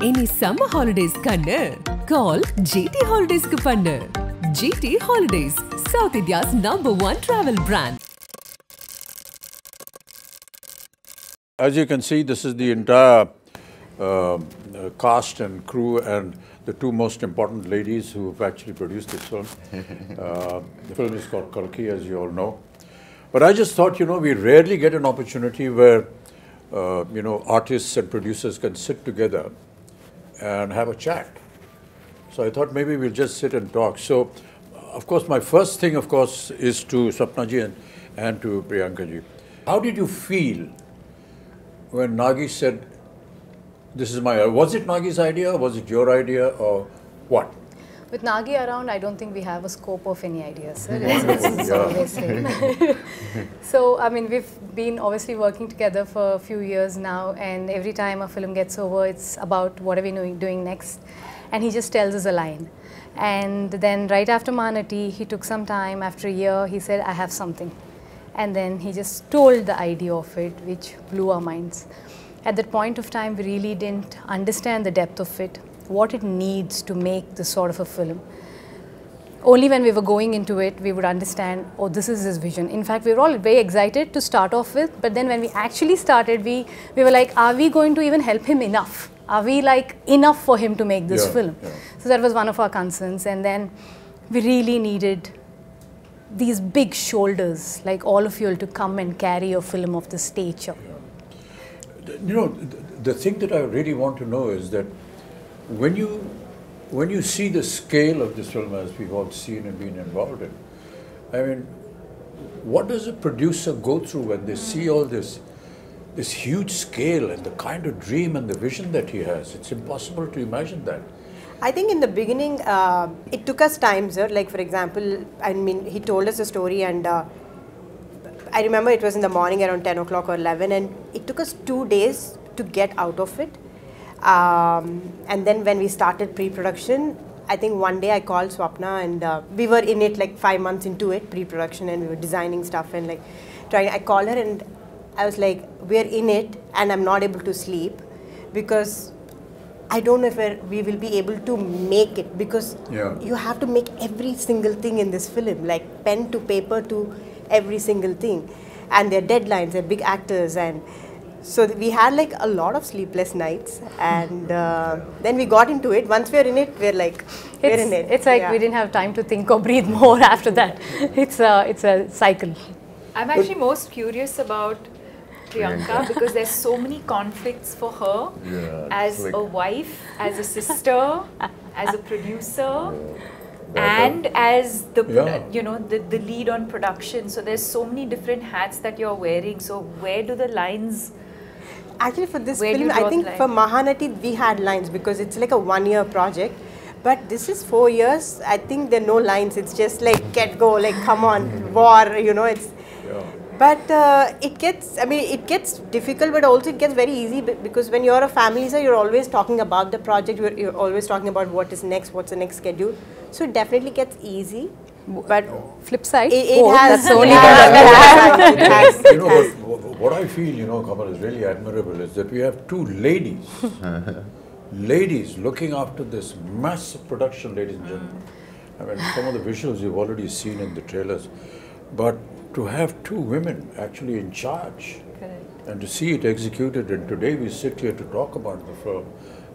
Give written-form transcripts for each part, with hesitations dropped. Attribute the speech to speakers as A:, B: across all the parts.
A: Any summer holidays kannu? Call GT Holidays ku pannu. GT Holidays, South India's #1 travel brand.
B: As you can see, this is the entire cast and crew and the two most important ladies who have actually produced this film. The film is called Kalki, as you all know. But I just thought, we rarely get an opportunity where, artists and producers can sit together and have a chat. So I thought maybe we'll just sit and talk. So, of course, my first thing, is to Sapna ji and to Priyanka ji. How did you feel when Nagi said, this is my, was it Nagi's idea, was it your idea, or what?
C: With Nagi around, I don't think we have a scope of any ideas, sir. It's always him. So, I mean, we've been obviously working together for a few years now, and every time a film gets over, it's about what are we doing next, and he just tells us a line. And then right after Manati, he took some time, after a year, he said, I have something. And then he just told the idea of it, which blew our minds. At that point of time, we really didn't understand the depth of it, what it needs to make this sort of a film. Only when we were going into it, we would understand, oh, this is his vision. In fact, we were all very excited to start off with, but then when we actually started, we were like, are we going to even help him enough? Are we like enough for him to make this film? Yeah. So that was one of our concerns. And then we really needed these big shoulders, like all of you all, to come and carry a film of this stature.
B: Yeah. The thing that I really want to know is that when you see the scale of this film, as we've all seen and been involved in, I mean, what does a producer go through when they see all this huge scale and the kind of dream and the vision that he has? It's impossible to imagine that.
D: I think in the beginning, it took us time, sir. Like, for example, I mean, he told us a story, and I remember it was in the morning around 10 o'clock or 11, and it took us 2 days to get out of it. And then when we started pre-production, I think one day I called Swapna, and we were in it like 5 months into it, pre-production, and we were designing stuff and like trying. I called her and I was like, we're in it, and I'm not able to sleep because I don't know if we will be able to make it, because you have to make every single thing in this film, like pen to paper to every single thing. And their deadlines, they're big actors, and so we had like a lot of sleepless nights, and then we got into it. Once we're in it, we're like, we're in it.
C: It's like we didn't have time to think or breathe more after that. It's a cycle.
E: I'm actually most curious about Priyanka because there's so many conflicts for her as like a wife, as a sister, as a producer, and as the the lead on production. So there's so many different hats that you're wearing. So where do the lines?
D: Actually, for this film, I think for Mahanati we had lines because it's like a 1-year project. But this is 4 years. I think there are no lines. It's just like get go, like come on, war. It's. But it gets difficult, but also it gets very easy because when you're a family, sir, you're always talking about the project. You're always talking about what is next, what's the next schedule. So it definitely gets easy. But
C: flip side,
D: it has.
B: What I feel, Kamal, is really admirable is that we have two ladies, ladies looking after this massive production, ladies and gentlemen. I mean, some of the visuals you've already seen in the trailers, but to have two women actually in charge.
C: Correct.
B: And to see it executed, and today we sit here to talk about the film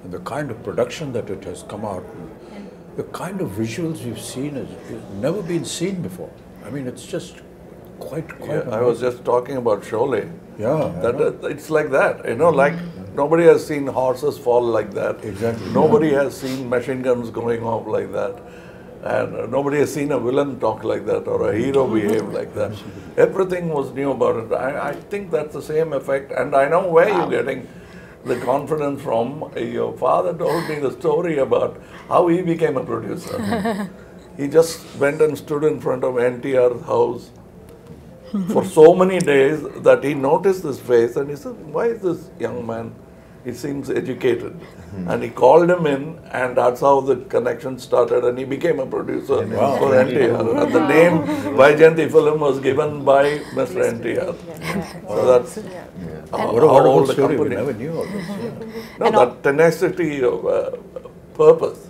B: and the kind of production that it has come out, the kind of visuals we've seen has never been seen before. I mean, it's just quite
F: I was just talking about Sholay.
B: Yeah.
F: It's like that, like nobody has seen horses fall like that.
B: Exactly.
F: Nobody has seen machine guns going off like that. And nobody has seen a villain talk like that or a hero behave like that. Everything was new about it. I think that's the same effect. And I know where you're getting the confidence from. Your father told me the story about how he became a producer. He just went and stood in front of NTR's house for so many days that he noticed this face and he said, why is this young man he seems educated. And he called him in, and that's how the connection started, and he became a producer for NTR. And the name Vaijayanti film was given by Mr. NTR. So that's
B: What a wonderful story. We never knew all this.
F: no, that tenacity of purpose.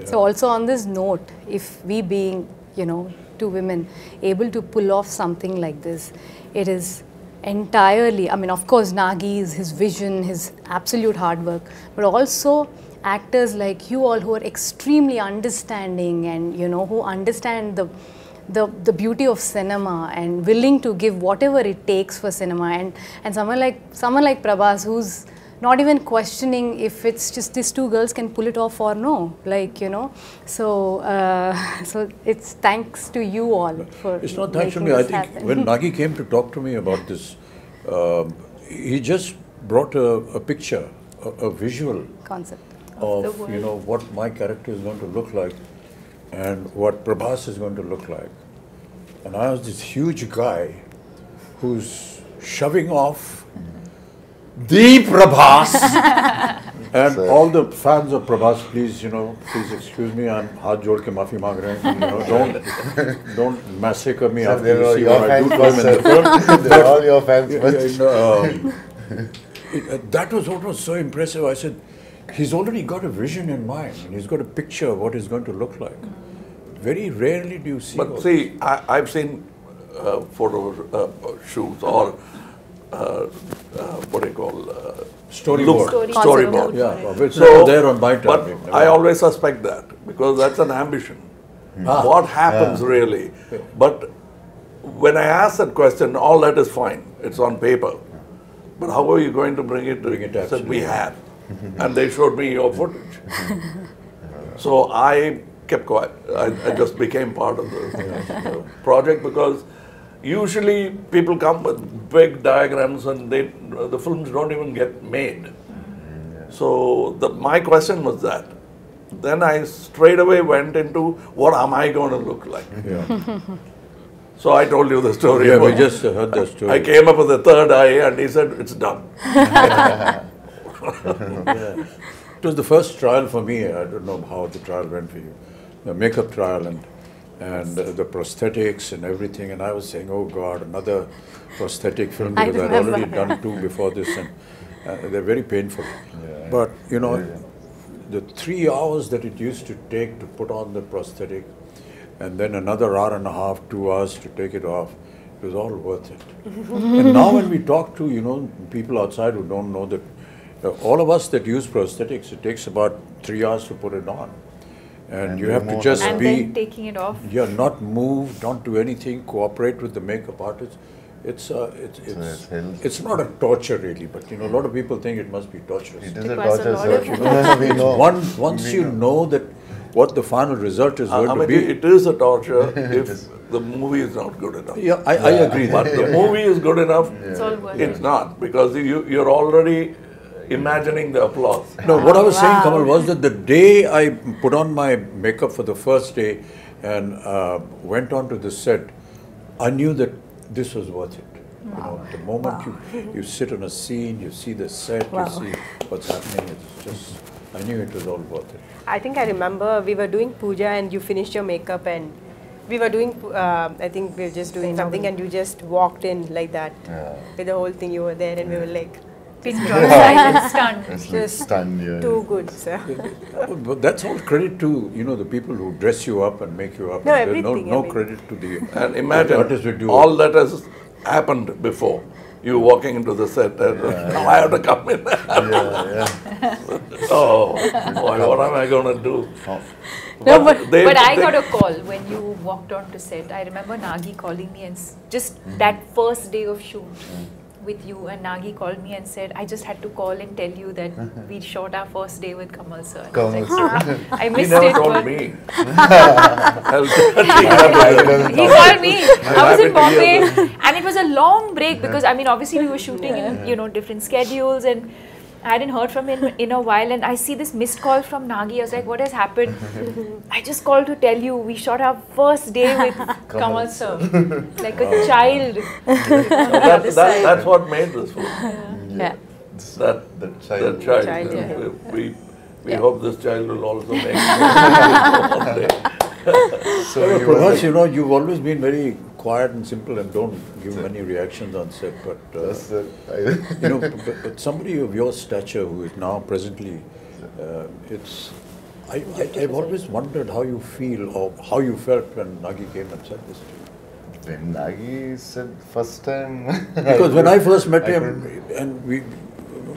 C: So also on this note, if we being, you know, two women able to pull off something like this, it is entirely, I mean, of course, Nagi's, his vision, his absolute hard work, but also actors like you all who are extremely understanding and, you know, who understand the beauty of cinema and willing to give whatever it takes for cinema, and someone like Prabhas, who's not even questioning if it's just these two girls can pull it off or no, like, you know. So so it's thanks to you all for
B: It's not thanks to me. I think when Nagi came to talk to me about this, he just brought a picture, a visual
C: concept
B: of, you know, what my character is going to look like and what Prabhas is going to look like. And I was this huge guy who's shoving off the Prabhas. And all the fans of Prabhas, please, you know, please excuse me, I'm haath jod ke maafi maang rahe hain, you know, don't massacre me after you see what I do to him in the film.
G: They're all your fans.
B: That was what was so impressive. I said, he's already got a vision in mind, and he's got a picture of what he's going to look like. Very rarely do you see.
F: But see, I've seen photo shoots or what do you call
B: storyboard.
F: Storyboard.
B: Yeah, it's never there on my time.
F: But I always suspect that because that's an ambition. What happens really? But when I ask that question, all that is fine. It's on paper. But how are you going to bring it? I said, we have. And they showed me your footage. So I kept quiet. I just became part of the project because usually people come with big diagrams and the films don't even get made. So my question was that. Then I straight away went into what am I going to look like? So I told you the story.
B: Yeah, we just heard the story.
F: I came up with the third eye and he said, it's done.
B: It was the first trial for me. I don't know how the trial went for you. The makeup trial and the prosthetics and everything. And I was saying, oh God, another prosthetic film because I'd already done two before this and they're very painful. But, you know, the 3 hours that it used to take to put on the prosthetic and then another hour and a half, 2 hours to take it off, it was all worth it. And now when we talk to, you know, people outside who don't know that, all of us that use prosthetics, it takes about 3 hours to put it on. And you have to just
E: and
B: be...
E: then taking it off.
B: Yeah, not move, don't do anything, cooperate with the makeup artist. It's not a torture really, but you know, a lot of people think it must be torturous.
G: It is a
E: Requires a
G: torture,
E: lot
G: sir.
E: of-
G: You know, we know.
B: Once you know that what the final result is going to be...
F: It is a torture if the movie is not good enough.
B: Yeah, I agree.
F: But the movie is good enough,
E: It's all worth it.
F: it's not, because you're already imagining the applause.
B: No, what I was saying, Kamal, was that the day I put on my makeup for the first day and went on to the set, I knew that this was worth it. You know, the moment you sit on a scene, you see the set, you see what's happening, it's just, I knew it was all worth it.
D: I think I remember we were doing puja and you finished your makeup and we were doing, I think we were just doing something and you just walked in like that. With the whole thing you were there and we were like,
E: Pin drop, silent, stunned.
G: It's like
D: just
G: stunned, yeah.
D: too good, sir.
B: But that's all credit to, you know, the people who dress you up and make you up.
D: No,
B: There's
D: everything,
B: no
D: I mean.
B: credit to the
F: And imagine
B: artists who do
F: all that has happened before. You walking into the set and now I have to come in. Oh, boy, what am I going to do?
C: No,
E: But I got a call when you walked on to set. I remember Nagi calling me and just that first day of shoot with you, and Nagi called me and said, I just had to call and tell you that we shot our first day with Kamal sir. And I was like, "Ah, I
F: He
E: missed
F: never
E: it.
F: told
E: but
F: me.
E: He called me. I was in Bombay and it was a long break because I mean obviously we were shooting in, you know, different schedules and I hadn't heard from him in a while and I see this missed call from Nagi. I was like, what has happened? I just called to tell you we shot our first day with Kamal sir. Like a child.
F: That's what made this film. that child.
D: Child, yeah.
F: We hope this child will also make it one day.
G: So you
B: Prabhas, you know, you've always been very quiet and simple and don't give many reactions on set. But you know, but somebody of your stature who is now presently, I've always wondered how you feel or how you felt when Nagi came and said this to you.
G: When Nagi said first time,
B: Because when I first met him and we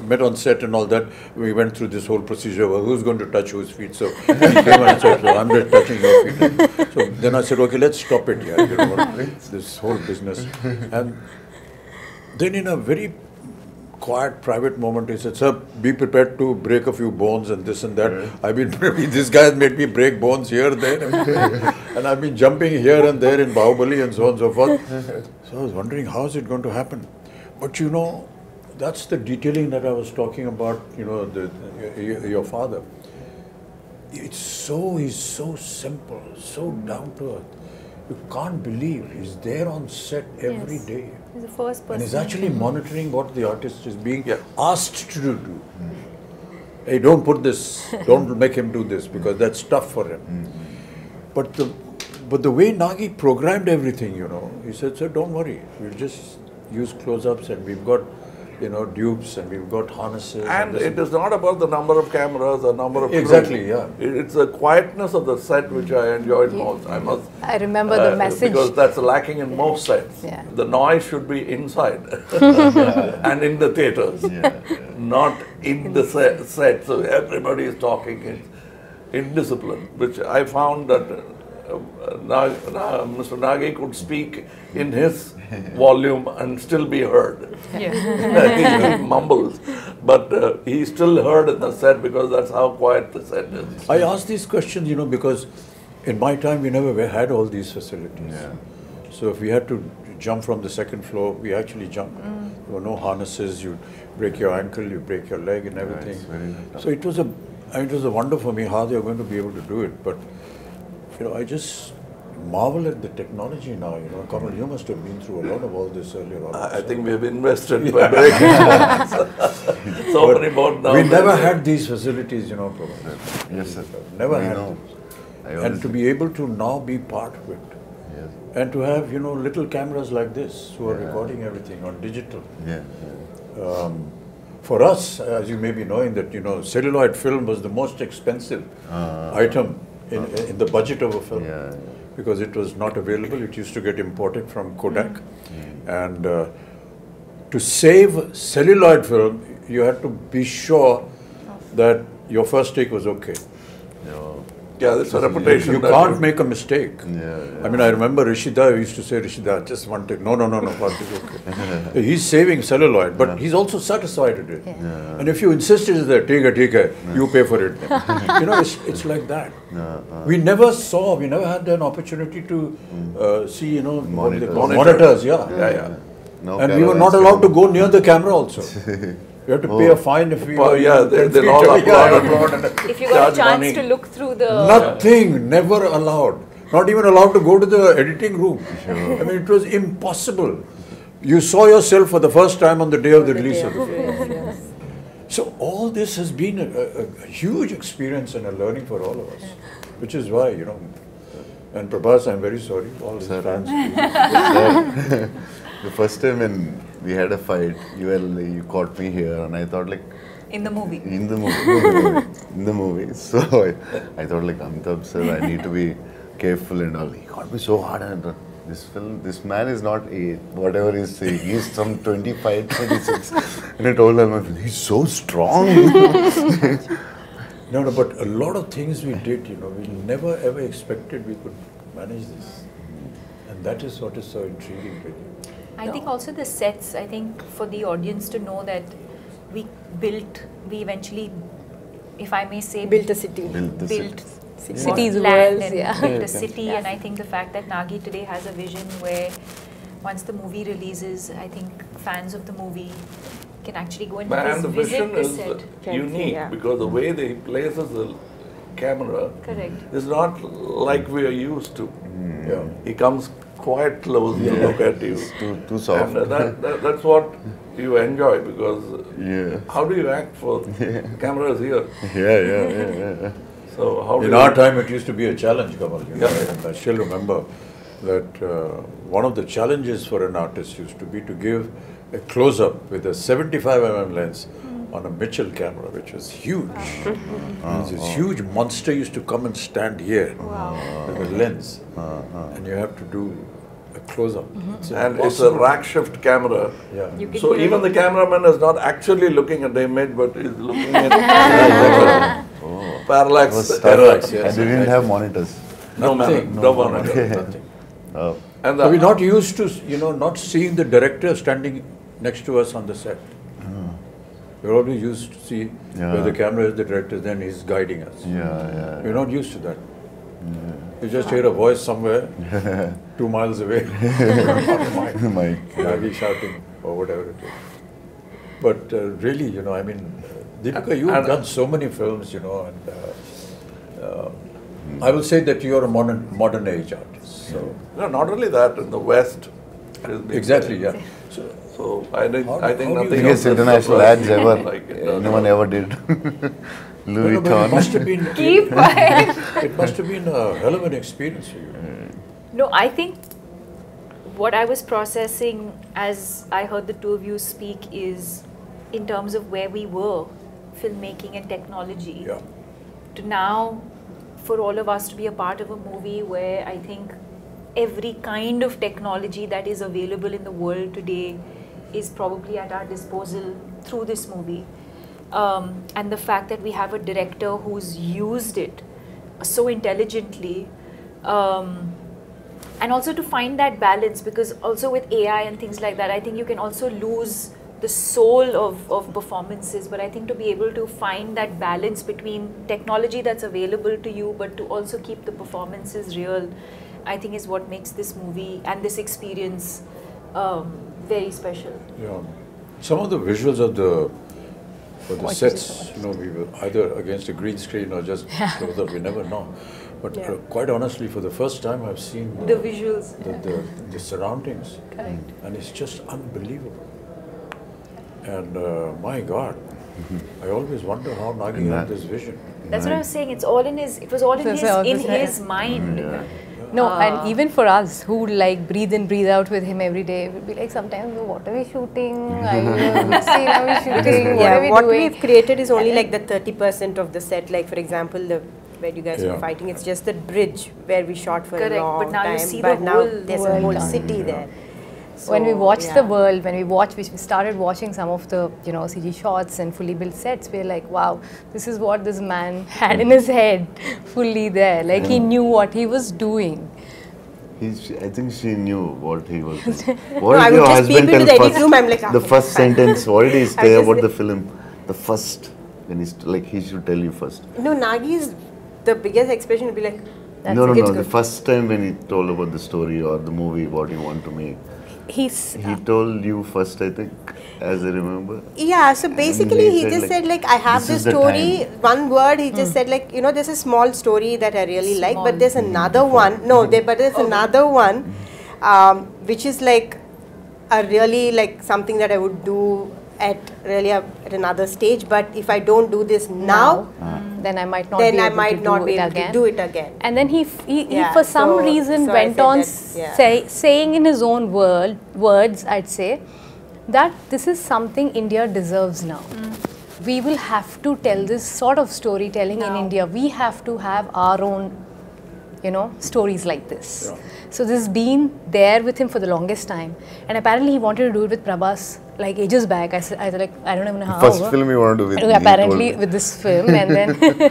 B: met on set and all that, we went through this whole procedure of who's going to touch whose feet. So he came and said, so I'm just touching your feet. So then I said, okay, let's stop it here. You know, this whole business. And then in a very quiet, private moment, he said, sir, be prepared to break a few bones and this and that. I've been, this guy has made me break bones here, there, and I've been jumping here and there in Bahubali and so on and so forth. So I was wondering, how is it going to happen? But you know, that's the detailing that I was talking about, you know, your father. He's so simple, so down to earth. You can't believe he's there on set every day.
E: He's the first person.
B: And he's actually monitoring what the artist is being asked to do. Hey, don't put this, don't make him do this because that's tough for him. But the way Nagi programmed everything, you know, he said, sir, don't worry, we'll just use close-ups and we've got, you know, dupes and we've got harnesses.
F: And it is not about the number of cameras or number of
B: Exactly,
F: crew.
B: yeah.
F: It's the quietness of the set which I enjoyed most. I must.
C: I remember the message.
F: Because that's lacking in most sets.
C: Yeah.
F: The noise should be inside and in the theaters, not in the set. So everybody is talking in discipline, which I found that Mr. Nagi could speak in his volume and still be heard.
E: Yeah.
F: He mumbles, but he's still heard in the set because that's how quiet the set is.
B: I ask these questions, you know, because in my time we never had all these facilities. So if we had to jump from the second floor, we actually jumped. There were no harnesses, you break your ankle, you break your leg and everything. So it was a wonder for me how they were going to be able to do it. But you know, I just marvel at the technology now. You know, Kamal, you must have been through a lot of all this earlier on.
F: I think we have invested by breaking so many bones down.
B: We never had these facilities, you know, Prabhas.
G: yes, sir.
B: Never
G: I
B: had.
G: know.
B: And to be able to now be part of it. And to have, you know, little cameras like this who are recording everything on digital. For us, as you may be knowing that, you know, celluloid film was the most expensive item in the budget of a film. Because it was not available. It used to get imported from Kodak. And to save celluloid film, you had to be sure that your first take was okay.
F: Yeah, that's a reputation.
B: You can't make a mistake. I mean, I remember Rishida used to say, Rishida, just one take. No, first is okay. He's saving celluloid, but he's also satisfied with it. And if you insist it is there, take it, you pay for it. You know, it's like that. We never had an opportunity to see, you know, monitors.
G: No
B: and we were not allowed to go near the camera also. You have to pay a fine if we
F: they'll all applaud.
E: If you got a chance to look through the...
B: Nothing, never allowed. Not even allowed to go to the editing room. I mean, it was impossible. You saw yourself for the first time on the day of the release of the film. So all this has been a huge experience and a learning for all of us. Which is why, you know, and Prabhas, I'm very sorry, all his fans.
G: The first time when we had a fight, you caught me here, and I thought like...
E: In the movie.
G: In the movie. So I thought like, Amitabh sir, I need to be careful and all. He caught me so hard, and this man is not whatever he's saying. He's some 25, 26. And I told him, he's so strong.
B: No, but a lot of things we did, you know, we never ever expected we could manage this. And that is what is so intriguing with you.
E: I think also the sets, I think for the audience to know that we eventually, if I may say,
D: Built a city.
E: Built
C: Cities,
E: land
C: worlds,
E: and built a city. And I think the fact that Nagi today has a vision where once the movie releases, I think fans of the movie can actually go and
F: And the
E: visit
F: vision
E: the
F: is
E: set.
F: unique because the way they places the camera is not like we are used to. He comes quite close to look at you.
G: Too soft.
F: And that's what you enjoy because
G: Yeah.
F: how do you act for the camera is here?
G: Yeah.
F: So how do
B: In
F: you
B: our time, it used to be a challenge, Kamal. You know,
F: Yeah.
B: and I still remember that one of the challenges for an artist used to be to give a close-up with a 75 mm lens on a Mitchell camera, which was huge. This huge monster used to come and stand here with a lens, and you have to do a close-up.
F: And it's a rack shift camera.
B: Yeah.
E: You can
F: So
E: hear
F: even
E: it.
F: the cameraman is not actually looking at the image, but is looking at parallax.
B: Parallax, yes.
G: And they didn't have monitors.
F: No,
B: Nothing.
F: no monitor.
B: Nothing.
G: Oh.
F: And
B: So we're
F: the,
B: not used to, not seeing the director standing next to us on the set. We're always used to see where the camera is, the director, then he's guiding us.
G: Yeah.
B: We're not used to that. You just hear a voice somewhere, 2 miles away,
G: My
B: Nagi shouting or whatever it is. But really, I mean, Deepika, you've done so many films, and I will say that you're a modern age artist. So
F: no, not only that, in the West. it has been
B: exactly,
F: very-
B: yeah. So
F: So I think
B: How do you
F: nothing
G: biggest
F: else is
G: international
F: surprising
G: ads ever
F: like it does.
G: anyone ever did. Louis
B: no, but it must
G: Vuitton.
B: have been
E: Keep quiet.
B: it must have been a hell of an experience for you.
E: No, I think what I was processing as I heard the two of you speak is in terms of where we were, filmmaking and technology,
B: Yeah.
E: to now for all of us to be a part of a movie where I think every kind of technology that is available in the world today is probably at our disposal through this movie. And the fact that we have a director who's used it so intelligently, and also to find that balance, because also with AI and things like that, I think you can also lose the soul of performances, but I think to be able to find that balance between technology that's available to you but to also keep the performances real, I think is what makes this movie and this experience very special.
B: Yeah. Some of the visuals of the sets, we were either against a green screen or just close up, we never know. But quite honestly, for the first time, I've seen
E: The visuals.
B: the surroundings,
E: Correct.
B: and it's just unbelievable. And my God, I always wonder how Nagi had this vision.
E: That's what I was saying. It was all in his mind.
C: No, and even for us who like breathe in, breathe out with him every day, we'd be like sometimes, what are we shooting? Which scene are we shooting? What are we
D: what
C: doing?
D: we've created is only like the 30% of the set. Like for example, where you guys were fighting, it's just the bridge where we shot for
E: Correct,
D: a long
E: but now
D: time.
E: you see
D: but
E: the
D: now
E: whole
D: there's a
C: world
D: whole
C: done.
D: city there. So,
C: When we watched the
D: yeah.
C: world, we started watching some of the CG shots and fully built sets, we're like, wow, this is what this man had in his head, fully there. Like he knew what he was doing.
G: I think she knew what he was doing.
D: No,
G: What
D: I
G: did
D: would
G: your
D: just peep
G: husband
D: into
G: tell
D: the edit
G: first?
D: room, I'm like,
G: The
D: okay,
G: first
D: fine.
G: sentence, what did he
D: I
G: say
D: just
G: about the
D: like-
G: film? The first, when he's like, he should tell you first.
D: No, Nagi's the biggest expression would be like,
G: No,
D: it's
G: the
D: good.
G: first time when he told about the story or the movie, what you want to make. He told you first, I think, as I remember.
D: Yeah, so basically he just said like, I have
G: this
D: this
G: is the
D: story,
G: time.
D: one word, he just said like, there's a small story that I really like,
E: Small.
D: but there's another one, but there's another one, which is like a really like something that I would do at another stage, but if I don't do this now,
C: Then I might not
D: then
C: be
D: I
C: able
D: might
C: to
D: not
C: do
D: be
C: it
D: able
C: again.
D: to do it again.
C: And then he
D: Yeah,
C: for some
D: so-
C: reason
D: so I
C: went
D: said
C: on
D: that, yeah.
C: saying in his own words, I'd say, that this is something India deserves now. We will have to tell this sort of storytelling in India. We have to have our own, stories like this.
B: Yeah.
C: So this has been there with him for the longest time. And apparently he wanted to do it with Prabhas like ages back. I was like, I don't even know how.
G: First film you want to do with
C: Apparently with this film, and then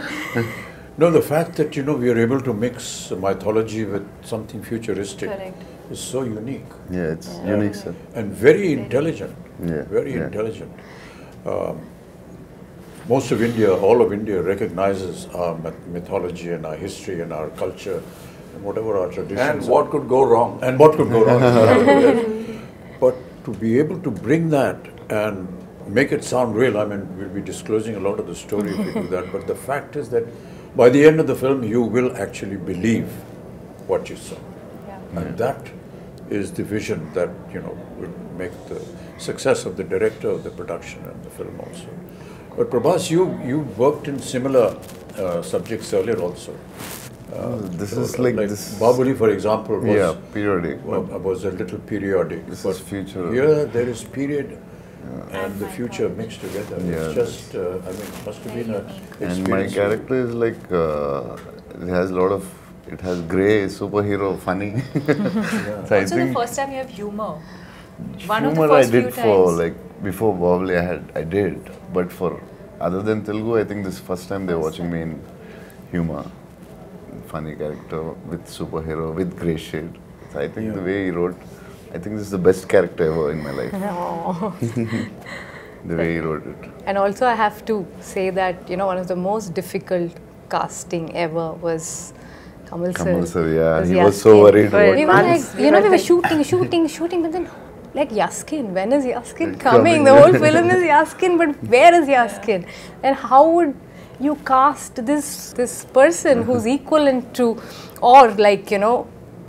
B: No, the fact that we are able to mix mythology with something futuristic
E: Correct.
B: is so unique
G: Yeah, it's unique, sir.
B: and very intelligent.
G: Yeah,
B: Very
G: yeah.
B: intelligent. Most of India, all of India recognizes our mythology and our history and our culture and whatever our traditions.
F: And what could go wrong?
B: And what could go wrong. Yes. But to be able to bring that and make it sound real, we'll be disclosing a lot of the story if we do that, but the fact is that by the end of the film, you will actually believe what you saw. And that is the vision that, will make success of the director, of the production and the film also. But Prabhas, you worked in similar subjects earlier also.
G: This is like this.
B: Bahubali, for example, was,
G: periodic.
B: Was a little periodic.
G: This is future.
B: Here there is period and the future mixed together.
G: Yeah,
B: it's just, I mean, it must have been a experience.
G: And my character is like, it has a lot of, it has grey, superhero, funny. So I
E: Also
G: think
E: the first time you have humor. One of the
G: humor I
E: first few
G: did for
E: times.
G: like before Bahubali I did, but for other than Telugu I think this is first time they're watching me in humor, funny character with superhero with grey shade. So I think the way he wrote, I think this is the best character ever in my life. The way he wrote it.
C: And also I have to say that, you know, one of the most difficult casting ever was Kamal sir.
G: Kamal sir, yeah,
C: Was
G: he was so
C: Yaskin.
G: worried about
C: We were like,
G: this.
C: you know, we were shooting, but then like Yaskin, when is Yaskin coming? The whole film is Yaskin, but where is Yaskin? And how would you cast this person who's equivalent to, or like, you know,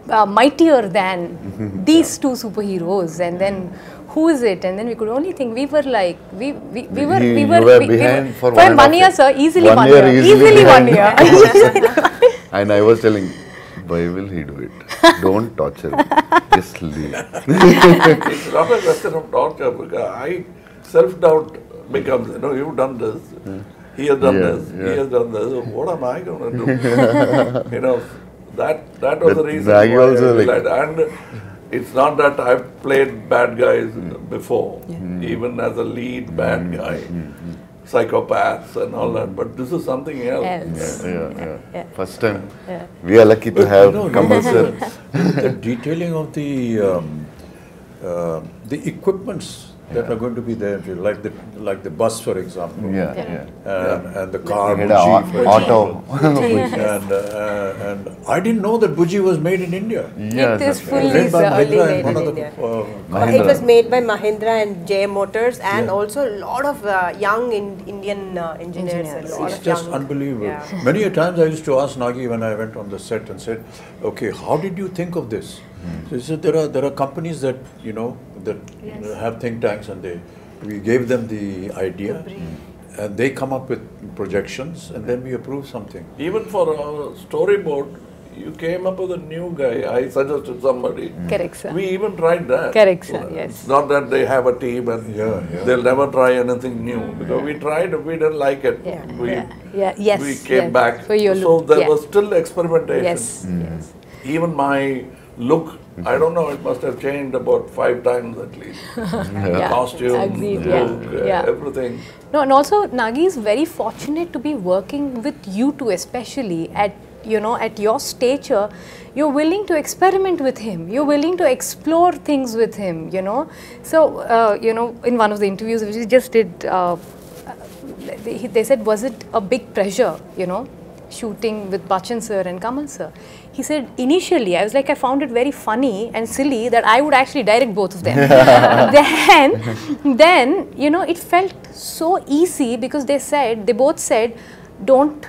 C: mightier than these two superheroes? And then who is it? And then we could only think, we were like, we were
G: behind for
C: 1 year, sir, easily 1 year, easily 1 year.
G: And I was telling, why will he do it? Don't torture him. Just leave.
F: It's not a question of torture because I self-doubt becomes, you know, you've done this, he has done this, he has done this. What am I going to do? You know, that was the reason why I realized. And it's not that I've played bad guys before, even as a lead bad guy. Psychopaths and all that, but this is something else.
G: Yeah. First time. We are lucky to have Kamal sir.
B: The detailing of the equipments that are going to be there, like the bus, for example. And the car, Buji, for
G: auto.
B: and I didn't know that Buji was made in India.
C: It is fully
B: Made by
D: early
B: Mahindra
D: made
B: and one
D: in
B: of the,
D: India. It was made by Mahindra and JM Motors, and also a lot of young Indian engineers. A lot
B: it's
D: of
B: just
D: young,
B: unbelievable.
D: Yeah.
B: Many a times I used to ask Nagi when I went on the set and said, okay, how did you think of this? So he said, there are companies that, you know, have think tanks, and we gave them the idea and they come up with projections and then we approve something.
F: Even for our storyboard, you came up with a new guy. I suggested somebody.
C: Correct, sir.
F: We even tried that.
C: Correct, sir, yes.
F: It's not that they have a team and they'll never try anything new. Because we tried, we didn't like it. We came back. So there was still experimentation.
C: Yes.
F: Even my look, I don't know, it must have changed about 5 times at least. Costume,
C: agreed,
F: look, everything.
C: No, and also Nagi is very fortunate to be working with you two, especially at, you know, at your stature. You're willing to experiment with him. You're willing to explore things with him, you know. So, you know, in one of the interviews which we just did, they said, was it a big pressure, you know, shooting with Bachchan sir and Kamal sir? He said, initially, I was like, I found it very funny and silly that I would actually direct both of them. then, you know, it felt so easy because they both said, don't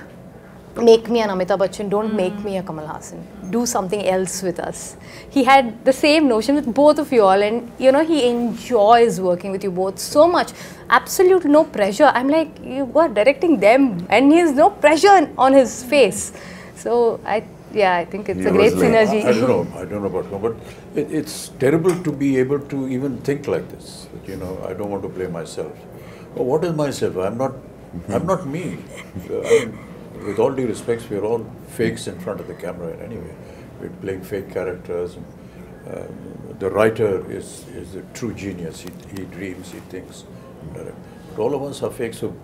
C: make me an Amitabh Bachchan, don't make me a Kamal Haasan. Do something else with us. He had the same notion with both of you all, and you know, he enjoys working with you both so much. Absolute no pressure. I'm like, you are directing them and he has no pressure on his face. So I think it's a great synergy.
B: I don't know about him, but it's terrible to be able to even think like this. You know, I don't want to play myself. Well, what is myself? I'm not me. With all due respect, we're all fakes in front of the camera anyway. We're playing fake characters. And, the writer is a true genius. He dreams, he thinks. But all of us are fake. So,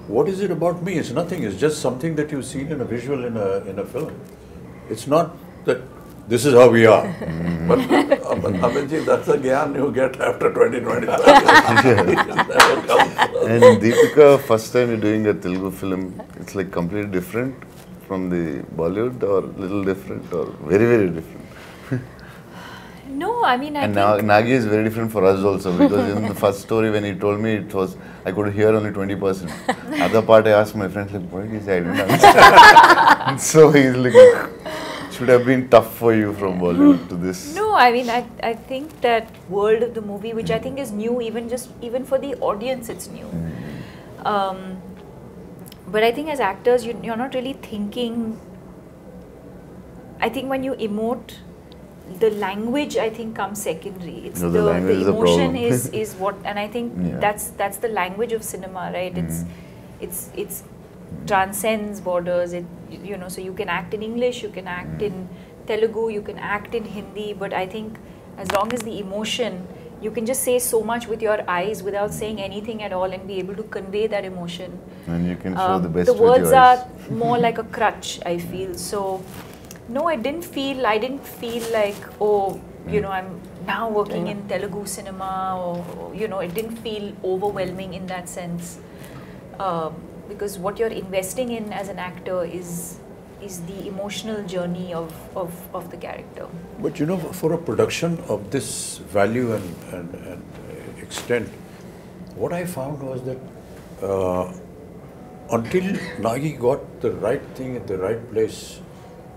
B: what is it about me? It's nothing. It's just something that you've seen in a visual in a film. It's not that this is how we are.
F: But Abhijit, that's a gyan you get after 20-25
G: And Deepika, first time you're doing a Telugu film, it's like completely different from the Bollywood, or little different, or very, very different?
E: No, I mean, I
G: And
E: think...
G: Nagi is very different for us also, because in the first story when he told me, it was, I could hear only 20%. Other part I asked my friends, like, what did he say? I didn't understand. So he's like should have been tough for you from Bollywood to this.
E: No, I mean, I think that world of the movie, which I think is new, even for the audience, it's new. But I think as actors, you're not really thinking. I think when you emote, the language I think comes secondary. It's
G: No, the language is a
E: emotion
G: problem.
E: is what, and I think that's the language of cinema, right? It's transcends borders. So you can act in English, you can act in Telugu, you can act in Hindi, but I think as long as the emotion, you can just say so much with your eyes without saying anything at all and be able to convey that emotion.
G: And you can show the best
E: The
G: with your
E: words
G: eyes.
E: are more like a crutch, I feel. So, no, I didn't feel like, oh, I'm now working in Telugu cinema, or, it didn't feel overwhelming in that sense. Because what you're investing in as an actor is the emotional journey of the character.
B: But for a production of this value and extent, what I found was that until Nagi got the right thing at the right place,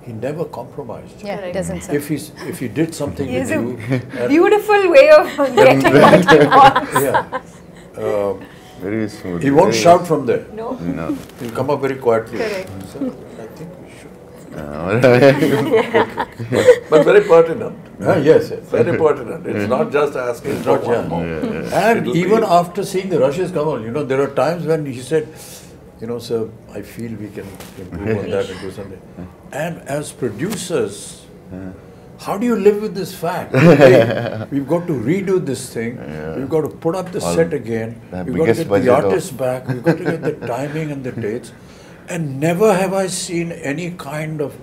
B: he never compromised.
C: Yeah, it doesn't sound.
B: If he did something
E: He
B: with
E: has a
B: you,
E: beautiful way of getting what he wants.
B: yeah,
G: Very smooth.
B: he won't
G: very-
B: shout from there.
E: No?
G: No.
B: He'll come up very quietly.
E: Correct.
B: So I think we should.
F: But very pertinent.
B: Yes.
F: Very pertinent. It's not just asking
B: It's
F: for
B: not,
F: one more.
B: And
F: It'll
B: even
F: be-
B: after seeing the rushes come on, there are times when he said, sir, I feel we can improve on that and do something. And as producers, how do you live with this fact? Hey, we've got to redo this thing. We've got to put up the set again.
G: the
B: We've got to
G: biggest
B: get the
G: budget of-
B: artists back. We've got to get the timing and the dates. And never have I seen any kind of,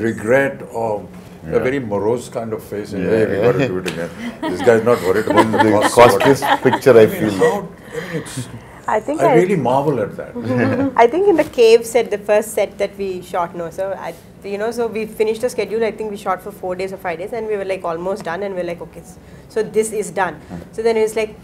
B: regret or a very morose kind of face. And, hey, we got to do it again. This guy's not worried about the
G: The
B: cost. or whatever.
G: costliest picture I feel.
D: I think
B: I really marvel at that.
D: I think in the cave set, the first set that we shot, so we finished the schedule. I think we shot for 4 days or 5 days, and we were like almost done. And we were like, okay, so this is done. So then it was like,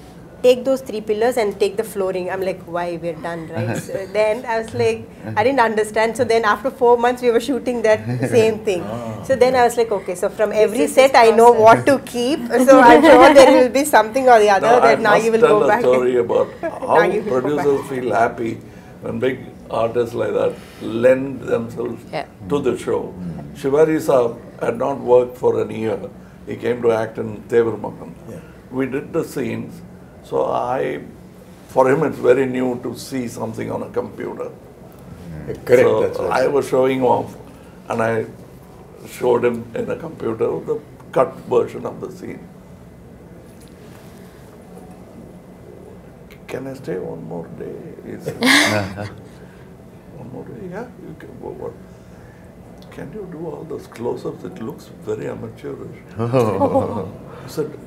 D: take those 3 pillars and take the flooring. I'm like, why, we're done, right? So then I was like, I didn't understand. So then after 4 months, we were shooting that same thing. So then I was like, okay, so from every
E: is
D: set,
E: this
D: I know what to keep. So I'm sure there will be something or the other
F: Now, I
D: that Nagi
F: must
D: will
F: tell
D: go
F: a
D: back.
F: story about how
D: Nagi will go back.
F: producers feel happy when big artists like that lend themselves to the show. Shivari Saab had not worked for a year. He came to act in Tevramakan. We did the scenes. So for him it's very new to see something on a computer.
B: Correct.
F: So
B: That's right.
F: I was showing off and I showed him in a computer the cut version of the scene. Can I stay one more day? He said, one more day? Yeah, you can. What? Can you do all those close-ups? It looks very amateurish. I said,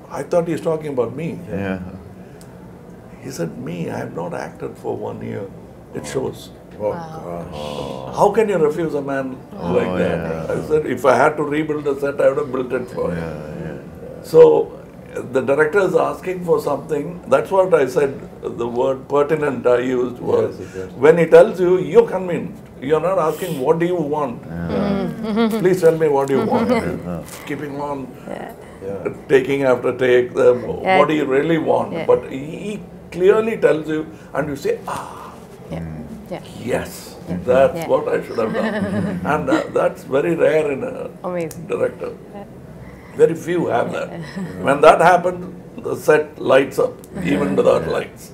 F: I thought he's talking about me.
G: Yeah.
F: He said, me, I have not acted for 1 year. It shows.
B: Oh, gosh.
F: How can you refuse a man like that? I said, if I had to rebuild the set, I would have built it for him. So the director is asking for something. That's what I said, the word pertinent I used was, when he tells you, you're convinced. You're not asking, what do you want? Please tell me what you want. Keeping on, taking after take, what do you really want? But he clearly tells you, and you say, yes, that's what I should have done. And that's very rare in a director. Very few have that. When that happens, the set lights up, even without lights.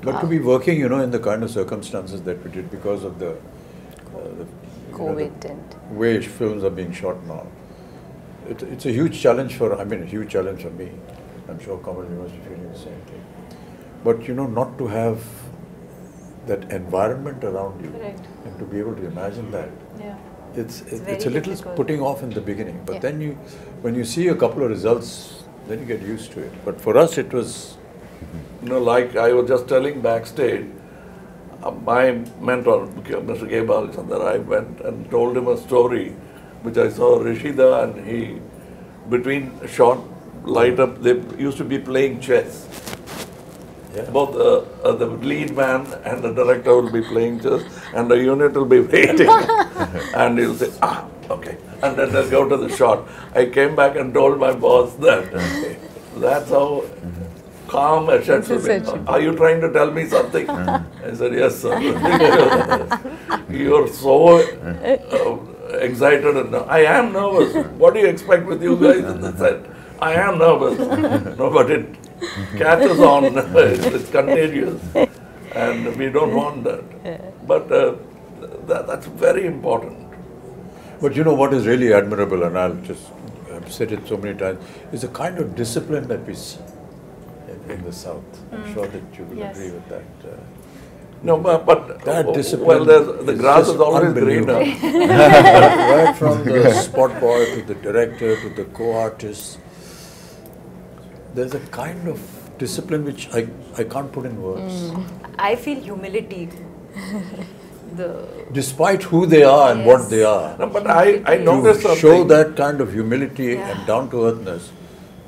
B: But to be working, in the kind of circumstances that we did because of the
C: COVID and
B: way films are being shot now, it's a huge challenge a huge challenge for me. I'm sure Kamal, you must be feeling the same thing. But not to have that environment around you and to be able to imagine that. It's a little
E: difficult.
B: putting off in the beginning, but then when you see a couple of results, then you get used to it. But for us, it was.
F: Like I was just telling backstage, my mentor, Mr. K. Balachandar, I went and told him a story which I saw Rishida, and he, between shot, light up, they used to be playing chess. Both the lead man and the director will be playing chess, and the unit will be waiting, and he'll say, okay, and then they'll go to the shot. I came back and told my boss that. That's how calm Ashad should be. Are you trying to tell me something? I said, yes, sir. You're so excited. And I am nervous. What do you expect with you guys in the set? I am nervous. No, but it catches on. It's contagious. And we don't want that. But that's very important.
B: But you know what is really admirable, and I've said it so many times, is the kind of discipline that we see in the South. I'm sure that you will agree with that.
F: No, but
B: that discipline.
F: Well, the grass is always greener.
B: Right from the spot boy to the director to the co-artist, there's a kind of discipline which I can't put in words.
E: I feel humility.
B: Despite who they are and what they are.
F: No, but I noticed
B: to
F: something.
B: show that kind of humility and down-to-earthness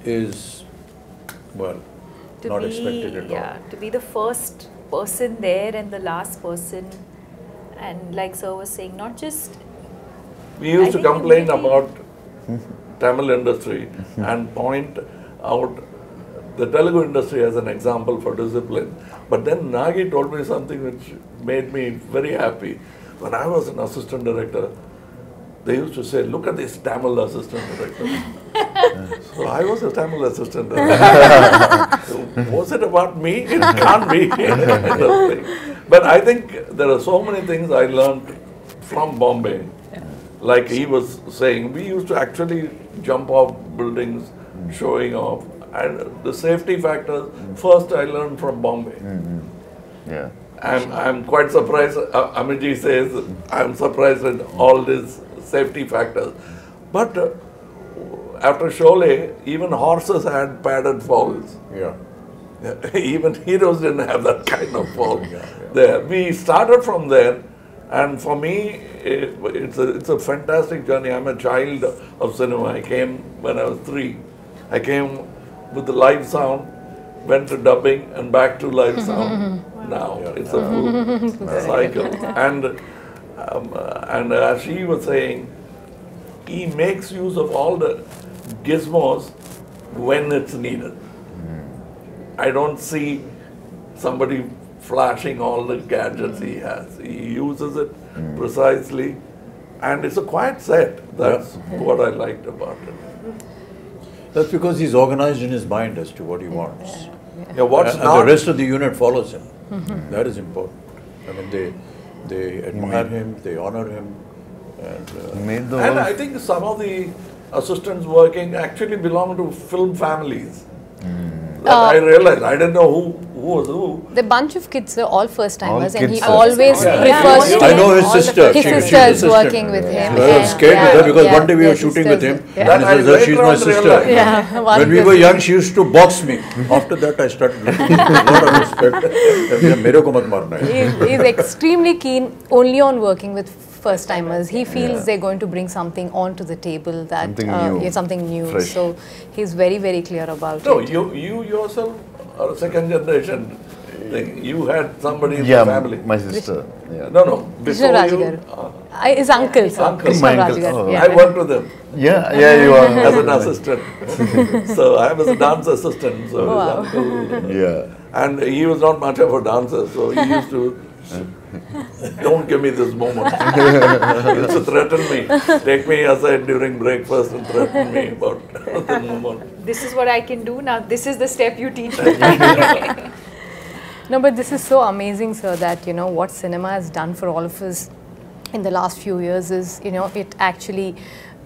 B: is, well, not expected at all.
E: To be the first person there and the last person, and like Sir was saying, not just...
F: We used to complain about Tamil industry and point out the Telugu industry as an example for discipline. But then Nagi told me something which made me very happy. When I was an assistant director, they used to say, look at this Tamil assistant director. So I was a Tamil assistant director. So was it about me? It can't be. But I think there are so many things I learned from Bombay. Like he was saying, we used to actually jump off buildings, showing off. And the safety factors, first I learned from Bombay.
G: Yeah.
F: I'm quite surprised. Amiji says, I'm surprised at all these safety factors. But after Sholay, even horses had padded falls.
B: Yeah.
F: Even heroes didn't have that kind of fall. There, we started from there, and for me, it's a fantastic journey. I'm a child of cinema. I came when I was 3. I came with the live sound, went to dubbing, and back to live sound. Now it's a full cycle. And as she was saying, he makes use of all the gizmos when it's needed. I don't see somebody flashing all the gadgets he has. He uses it precisely, and it's a quiet set. That's what I liked about it.
B: That's because he's organized in his mind as to what he wants.
F: Yeah, what's
B: and
F: not,
B: the rest of the unit follows him. That is important. I mean, they admire him, they honor him. And
F: I think some of the assistants working actually belong to film families. I realized, I didn't know who was who.
C: The bunch of kids are all first timers,
G: All
C: and he
G: kids.
C: always prefers to
B: I know his sister.
C: his
B: She's
C: sister is
B: assistant.
C: working with him.
B: I was scared with her because one day we were shooting with him, and he says, she's my sister.
C: Yeah,
B: When we were young, she used to box me. After that, I started looking with a lot of respect. Mere ko mat marna hai.
C: He's extremely keen only on working with first timers. He feels they're going to bring something onto the table that something new.
G: Fresh.
C: So he's very, very clear about
F: No,
C: it.
F: you yourself are a second generation thing. You had somebody in the family.
G: My sister. Yeah.
F: No, before
C: Krishna
F: you.
C: Rajgar. His uncle, sir.
F: Uncle.
C: Krishna
G: My uncle.
C: Rajgar.
G: Oh.
C: Yeah.
F: I worked with him
G: Yeah, you are.
F: as an assistant. So I was a dance assistant. So his uncle.
G: Yeah.
F: And he was not much of a dancer, so he used to. Don't give me this moment. He used to threaten me. Take me aside during breakfast and threaten me about the moment.
E: This is what I can do now. This is the step you teach me.
C: No, but this is so amazing, sir, that, what cinema has done for all of us in the last few years is, it actually,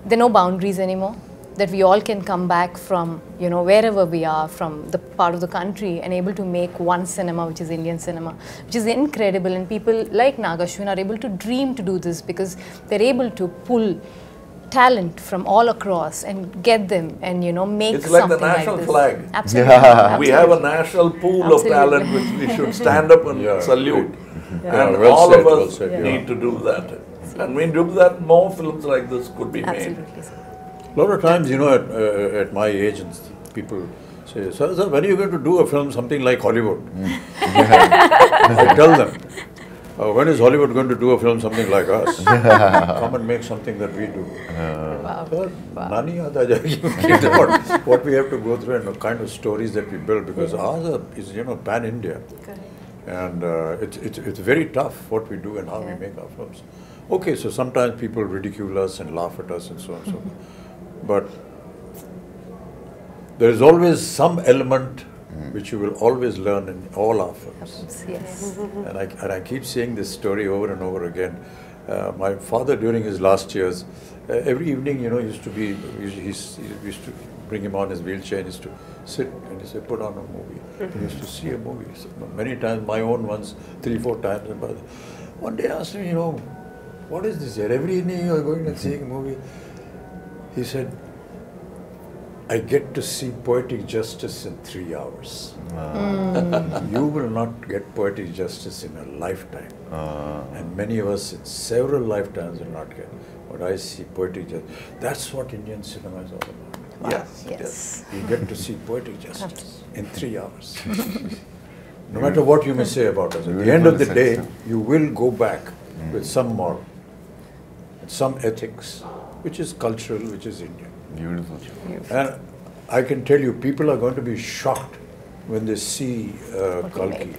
C: there are no boundaries anymore. That we all can come back from, wherever we are, from the part of the country, and able to make one cinema, which is Indian cinema, which is incredible. And people like Nagashwin are able to dream to do this because they're able to pull talent from all across and get them and, make
F: It's like
C: something
F: the national
C: this.
F: flag.
C: Absolutely.
F: We have a national pool of talent which we should stand up and salute. And
B: well
F: all
B: said,
F: of
B: well
F: us
B: said,
F: need to do that. And when we do that, more films like this could be made.
C: Absolutely, sir.
B: A lot of times, at my age, and people say, sir, when are you going to do a film something like Hollywood? I tell them, when is Hollywood going to do a film something like us? Come and make something that we do. Nani yaad aa jayegi what we have to go through and the kind of stories that we build, because ours is, pan-India. And it's very tough what we do and how we make our films. Okay, so sometimes people ridicule us and laugh at us and so on and so forth. But there is always some element which you will always learn in all our films.
C: Yes.
B: And I keep saying this story over and over again. My father, during his last years, every evening, he used to bring him on his wheelchair and used to sit and he said, put on a movie. He used to see a movie. So many times, my own ones, 3-4 times. And one day I asked him, what is this here? Every evening you are going and seeing a movie. He said, I get to see poetic justice in 3 hours. You will not get poetic justice in a lifetime. And many of us in several lifetimes will not get. But I see poetic justice. That's what Indian cinema is all about.
C: Wow.
F: Yes.
C: Yes.
B: You get to see poetic justice in 3 hours. No matter what you may say about us, at the end of the day, you will go back with some moral, with some ethics, which is cultural, which is Indian.
G: Beautiful.
B: And I can tell you, people are going to be shocked when they see Kalki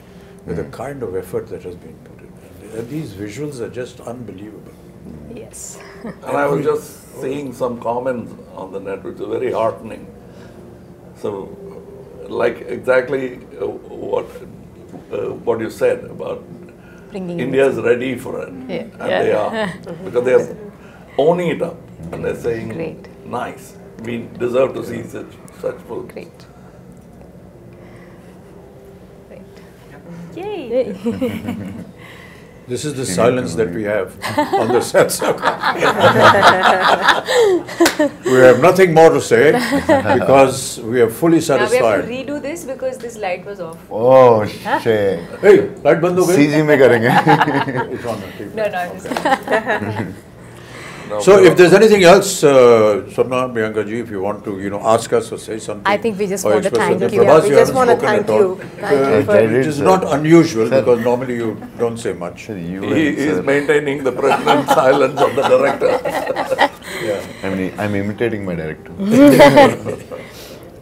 B: with the kind of effort that has been put in. And these visuals are just unbelievable.
C: Yes.
F: And I was just seeing some comments on the net which are very heartening. So, like exactly what you said about
C: Bringing
F: India's ready for it.
C: Yeah.
F: And they are. Because they are owning it up. And they're saying,
C: Great.
F: nice, we deserve to see such films.
C: Great.
E: Yay!
B: This is the silence that we have on the sets. We have nothing more to say because we are fully
E: Now we have to
B: satisfied.
E: redo this because this light was off.
G: Oh shit.
B: Hey, light band ho gayi?
G: CG में करेंगे.
B: It's on the TV.
E: No, I'm just
B: So if there's anything else, Swapna, Priyanka ji, if you want to, ask us or say something.
C: I think we just
B: or
C: want to
B: express
C: thank
B: something.
C: you.
B: Prabhas,
D: We
B: you
D: just
B: haven't
D: want to
B: spoken
D: thank
B: at all.
D: you. Thank you for
B: It is not unusual because normally you don't say much.
F: He is maintaining the pregnant silence of the director.
G: I'm imitating my director.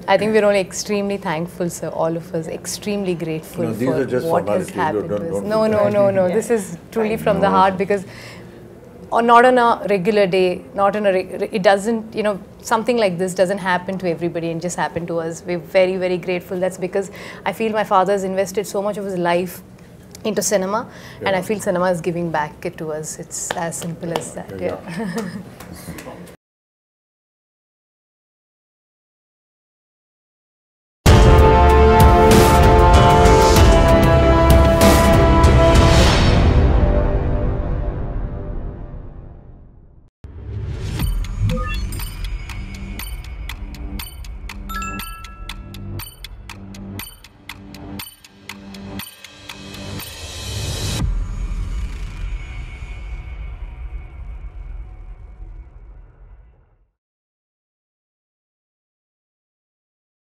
C: I think we're all extremely thankful, sir. All of us extremely grateful
B: No, these are
C: for
B: just
C: what has
B: formalities.
C: happened.
B: Don't
C: No,
B: do that.
C: no. This is truly from the heart because, or not on a regular day, not on a. It doesn't, something like this doesn't happen to everybody and just happen to us. We're very, very grateful. That's because I feel my father has invested so much of his life into cinema, and I feel cinema is giving back it to us. It's as simple as that. Yeah.